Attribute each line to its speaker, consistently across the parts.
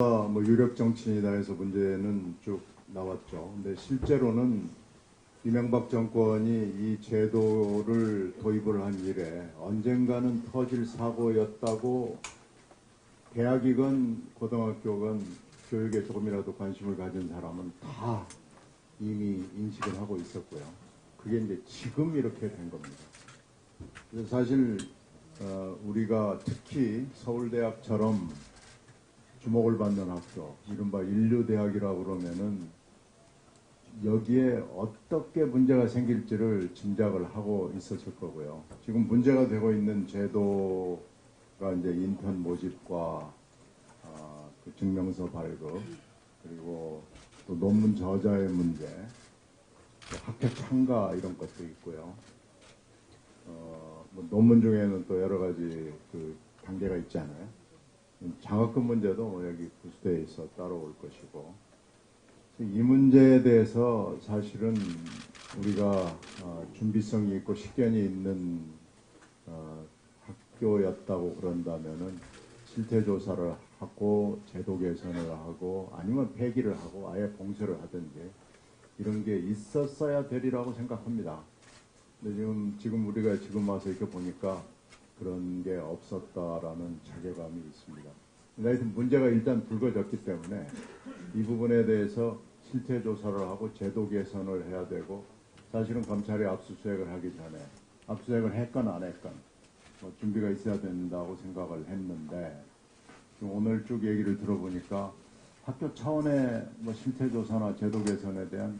Speaker 1: 뭐 유력 정치인이다 해서 문제는 쭉 나왔죠. 근데 실제로는 이명박 정권이 이 제도를 도입을 한 이래 언젠가는 터질 사고였다고 대학이건 고등학교건 교육에 조금이라도 관심을 가진 사람은 다 이미 인식을 하고 있었고요. 그게 이제 지금 이렇게 된 겁니다. 그래서 사실 우리가 특히 서울대학처럼 주목을 받는 학교, 이른바 인류대학이라고 그러면은 여기에 어떻게 문제가 생길지를 짐작을 하고 있었을 거고요. 지금 문제가 되고 있는 제도가 이제 인턴 모집과 그 증명서 발급, 그리고 또 논문 저자의 문제, 또 학회 참가 이런 것도 있고요. 뭐 논문 중에는 또 여러 가지 그 단계가 있잖아요. 장학금 문제도 뭐 여기 부수대에 있어 따라올 것이고, 이 문제에 대해서 사실은 우리가 준비성이 있고 식견이 있는 학교였다고 그런다면은 실태 조사를 하고 제도 개선을 하고 아니면 폐기를 하고 아예 봉쇄를 하든지 이런 게 있었어야 되리라고 생각합니다. 근데 지금 우리가 지금 와서 이렇게 보니까 그런 게 없었다라는 자괴감이 있습니다. 하여튼 문제가 일단 불거졌기 때문에 이 부분에 대해서 실태 조사를 하고 제도 개선을 해야 되고, 사실은 검찰이 압수수색을 하기 전에 압수수색을 했건 안 했건 뭐 준비가 있어야 된다고 생각을 했는데, 오늘 쭉 얘기를 들어보니까 학교 차원의 뭐 실태 조사나 제도 개선에 대한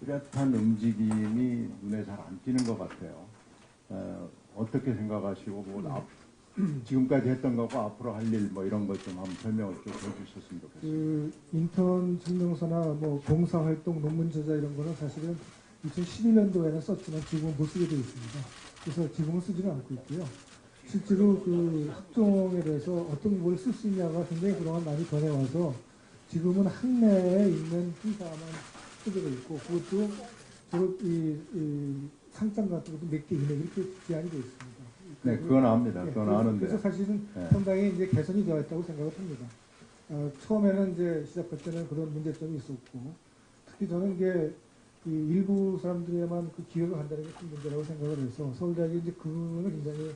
Speaker 1: 뚜렷한 움직임이 눈에 잘 안 띄는 것 같아요. 어떻게 생각하시고 뭐 지금까지 했던 거고 앞으로 할 일 뭐 이런 것 좀 한번 설명을 좀 해주셨으면 좋겠습니다.
Speaker 2: 그 인턴 증명서나 뭐 봉사활동, 논문 저자 이런 거는 사실은 2012년도에는 썼지만 지금은 못 쓰게 되어 있습니다. 그래서 지금은 쓰지는 않고 있고요. 실제로 그 학종에 대해서 어떤 걸 쓸 수 있냐가 굉장히 그동안 많이 변해와서 지금은 학내에 있는 행사만 쓰게 되어 있고, 그것도 이 상장 같은 것도 몇 개 이내 이렇게 제한이 되어 있습니다.
Speaker 1: 네, 그건 압니다. 그건 아는데.
Speaker 2: 그래서 사실은
Speaker 1: 네.
Speaker 2: 상당히 이제 개선이 되어 있다고 생각을 합니다. 처음에는 이제 시작할 때는 그런 문제점이 있었고, 특히 저는 이게 일부 사람들에만 그 기여를 한다는 게 큰 문제라고 생각을 해서 서울대학이 이제 그거는 굉장히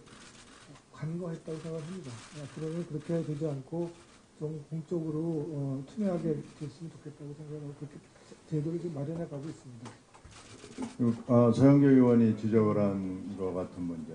Speaker 2: 간과했다고 생각합니다. 앞으로는 그렇게 되지 않고 좀 공적으로 투명하게 됐으면 좋겠다고 생각하고 그렇게 제도를 좀 마련해 가고 있습니다.
Speaker 1: 서영교 의원이 지적을 한 것 같은 문제,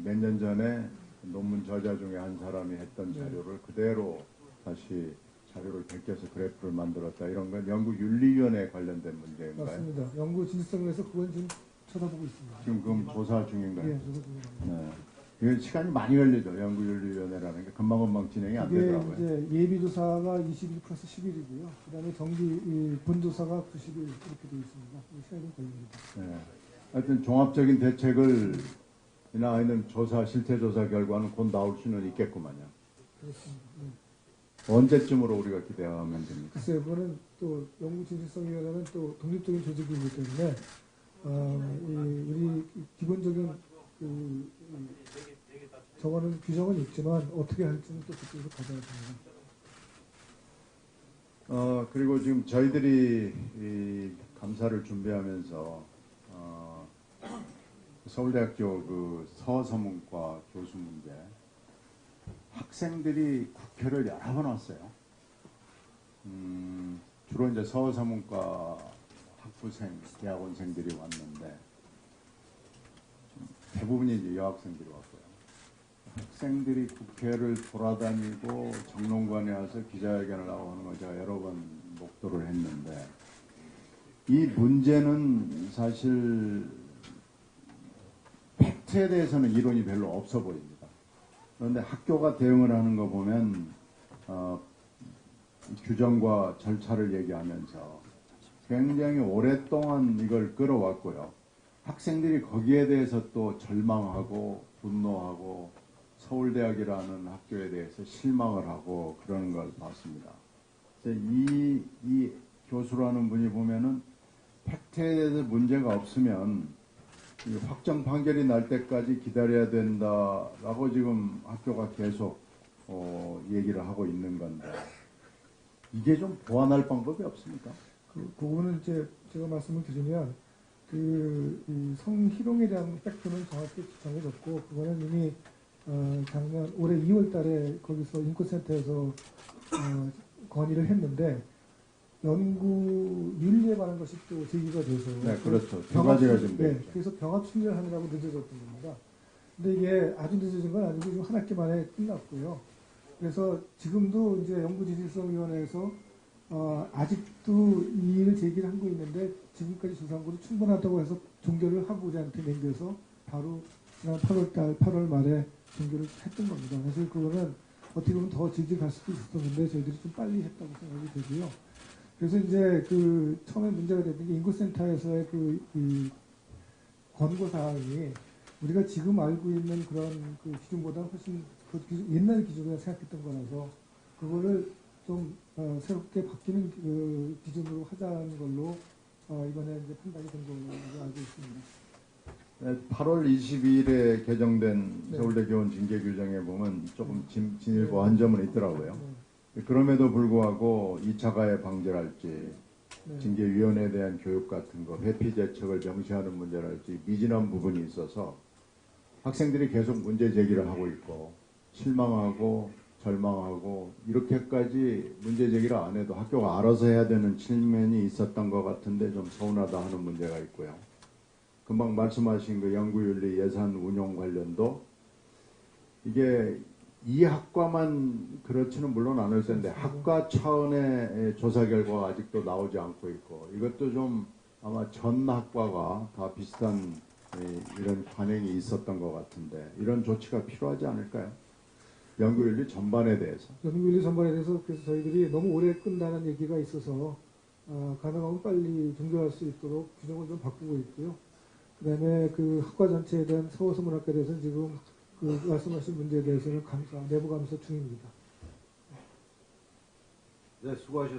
Speaker 1: 몇 년 전에 논문 저자 중에 한 사람이 했던 자료를 그대로 다시 자료를 베껴서 그래프를 만들었다, 이런 건 연구윤리위원회에 관련된 문제인가요?
Speaker 2: 맞습니다. 연구 진실성에서 그건 지금 쳐다보고 있습니다.
Speaker 1: 지금 그럼 조사 중인가요?
Speaker 2: 예, 조사 중입니다.
Speaker 1: 네. 이건 시간이 많이 걸리죠. 연구윤리위원회라는 게 금방금방 진행이 안 되더라고요.
Speaker 2: 이제 예비조사가 21 플러스 10일이고요. 그 다음에 본조사가 90일 이렇게 되어 있습니다. 시간이 좀 걸립니다.
Speaker 1: 네. 하여튼 종합적인 대책을 이나 아니면 조사, 실태조사 결과는 곧 나올 수는 있겠구만요.
Speaker 2: 그렇습니다. 네.
Speaker 1: 언제쯤으로 우리가 기대하면 됩니까?
Speaker 2: 글쎄요, 그거는 또 연구진실성위원회는 또 독립적인 조직이기 때문에 우리 기본적인 저거는 규정은 있지만 어떻게 할지는 또 그쪽으로 가져야 됩니다.
Speaker 1: 그리고 지금 저희들이 이 감사를 준비하면서 서울대학교 그 서서문과 교수 문제, 학생들이 국회를 여러 번 왔어요. 주로 이제 서서문과 학부생, 대학원생들이 왔는데 대부분이 이제 여학생들이 왔고요. 학생들이 국회를 돌아다니고 정론관에 와서 기자회견을 하고 하는 걸 제가 여러 번 목도를 했는데, 이 문제는 사실 팩트에 대해서는 이론이 별로 없어 보입니다. 그런데 학교가 대응을 하는 거 보면 규정과 절차를 얘기하면서 굉장히 오랫동안 이걸 끌어왔고요. 학생들이 거기에 대해서 또 절망하고 분노하고 서울대학이라는 학교에 대해서 실망을 하고 그러는 걸 봤습니다. 이 교수라는 분이 보면은 팩트에 대해서 문제가 없으면 확정 판결이 날 때까지 기다려야 된다라고 지금 학교가 계속 얘기를 하고 있는 건데, 이게 좀 보완할 방법이 없습니까?
Speaker 2: 그거는 이제 제가 말씀을 드리면 이 성희롱에 대한 팩트는 정확히 정해졌고 그거는 이미 작년 올해 2월달에 거기서 인권센터에서 건의를 했는데 연구 윤리에 관한 것이 또 제기가 돼서
Speaker 1: 네, 그렇죠. 두 가지가 좀
Speaker 2: 네,
Speaker 1: 되죠.
Speaker 2: 그래서 병합 심리하느라고 늦어졌던 겁니다. 근데 이게 아주 늦어진 건 아니고 지금 한 학기 만에 끝났고요. 그래서 지금도 이제 연구지질성위원회에서 아직도 이의를 제기를 하고 있는데 지금까지 조사한 충분하다고 해서 종결을 하고 우리한테 남겨서 바로 지난 8월 말에 종결을 했던 겁니다. 사실 그거는 어떻게 보면 더 질질 갈 수도 있었는데 저희들이 좀 빨리 했다고 생각이 되고요. 그래서 이제 처음에 문제가 됐던 게 인구센터에서의 이 권고 사항이 우리가 지금 알고 있는 그런 기준보다 훨씬 옛날 기준으로 생각했던 거라서 그거를 좀 새롭게 바뀌는 기준으로 하자는 걸로 이번에 이제 판단이 된 걸로 알고 있습니다.
Speaker 1: 네, 8월 22일에 개정된
Speaker 2: 네.
Speaker 1: 서울대 교원 징계 규정에 보면 조금 진일보
Speaker 2: 네.
Speaker 1: 한 점은 있더라고요.
Speaker 2: 네.
Speaker 1: 그럼에도 불구하고 2차 가해 방지랄지
Speaker 2: 네.
Speaker 1: 징계위원회에 대한 교육 같은 거, 회피 대책을 명시하는 문제랄지 미진한 부분이 있어서 학생들이 계속 문제 제기를 하고 있고 실망하고 절망하고 이렇게까지 문제 제기를 안 해도 학교가 알아서 해야 되는 측면이 있었던 것 같은데 좀 서운하다 하는 문제가 있고요. 금방 말씀하신 그 연구윤리 예산 운용 관련도 이게 이 학과만 그렇지는 물론 않을 텐데 학과 차원의 조사 결과가 아직도 나오지 않고 있고 이것도 좀 아마 전 학과가 다 비슷한 이런 관행이 있었던 것 같은데 이런 조치가 필요하지 않을까요? 연구윤리 전반에 대해서.
Speaker 2: 연구윤리 전반에 대해서 그래서 저희들이 너무 오래 끈다는 얘기가 있어서 가능하면 빨리 종결할 수 있도록 규정을 좀 바꾸고 있고요. 그다음에 학과 전체에 대한 서울서문학과에 대해서는 지금 말씀하신 문제에 대해서는 내부 감사 중입니다.
Speaker 3: 네, 수고하셨습니다.